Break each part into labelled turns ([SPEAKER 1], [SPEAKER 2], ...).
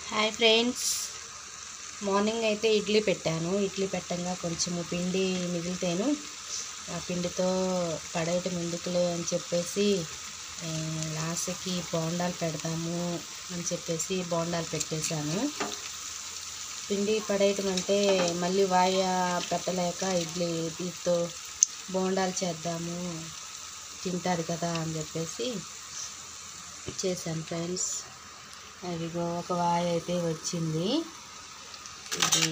[SPEAKER 1] Hi friends, morning అయితే ఇడ్లీ పెట్టాను. ఇడ్లీ పెట్టంగా కొంచెము పిండి మిగిలితేను ఆ పిండితో పడేయటం ఎందుకులే అని చెప్పేసి లాస్ట్కి బోండాలు పెడదాము అని చెప్పేసి బోండాలు పెట్టేశాను. పిండి పడేయటం అంటే మళ్ళీ వాయ పెట్టలేక ఇడ్లీ దీంతో బోండాలు చేద్దాము, తింటారు కదా అని చెప్పేసి చేశాను ఫ్రెండ్స్. అదిగో ఒక వాయి అయితే వచ్చింది. ఇది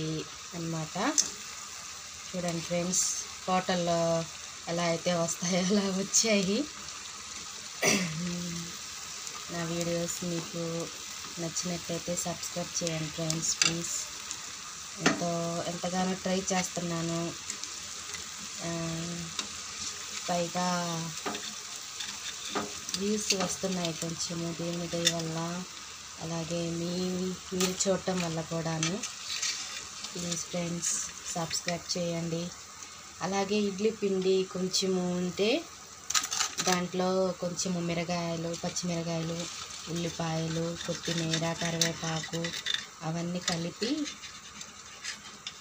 [SPEAKER 1] అన్నమాట. చూడండి ఫ్రెండ్స్, హోటల్లో ఎలా అయితే వస్తాయో అలా వచ్చాయి. నా వీడియోస్ మీకు నచ్చినట్లయితే సబ్స్క్రైబ్ చేయండి ఫ్రెండ్స్ ప్లీజ్. ఎంతగానో ట్రై చేస్తున్నాను. పైగా వ్యూస్ వస్తున్నాయి కొంచెము దీని దయ వల్ల, అలాగే మీరు చూడటం వల్ల కూడాను. ప్లీజ్ ఫ్రెండ్స్ సబ్స్క్రైబ్ చేయండి. అలాగే ఇడ్లీ పిండి కొంచెము ఉంటే దాంట్లో కొంచెము మిరగాయలు, పచ్చిమిరకాయలు, ఉల్లిపాయలు, కొత్తిమీర, కరివేపాకు అవన్నీ కలిపి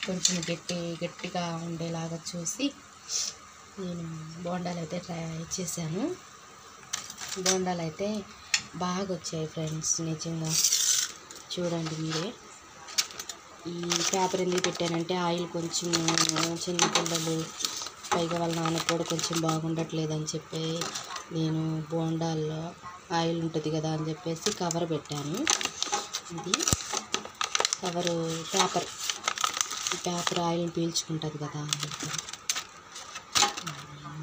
[SPEAKER 1] కొంచెం గట్టిగా ఉండేలాగా చూసి నేను బోండాలు అయితే ట్రై చేశాను. బోండాలు అయితే బాగా వచ్చాయి ఫ్రెండ్స్, నిజంగా. చూడండి మీరే. ఈ పేపర్ ఎందుకు పెట్టానంటే ఆయిల్ కొంచెం చిన్నపిల్లలు, పైగా వాళ్ళ నాన్నకు కూడా కొంచెం బాగుండట్లేదు అని చెప్పి నేను బోండాల్లో ఆయిల్ ఉంటుంది కదా అని చెప్పేసి కవర్ పెట్టాను. ఇది కవరు పేపర్ ఆయిల్ని పీల్చుకుంటుంది కదా.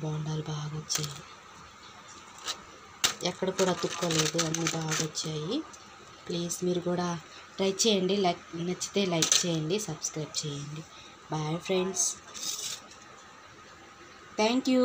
[SPEAKER 1] బోండాలు బాగా వచ్చాయి, ఎక్కడ కూడా అతుక్కోలేదు, అన్నీ బాగా వచ్చాయి. ప్లీజ్ మీరు కూడా ట్రై చేయండి. నచ్చితే లైక్ చేయండి, సబ్స్క్రైబ్ చేయండి. Bye friends, thank you.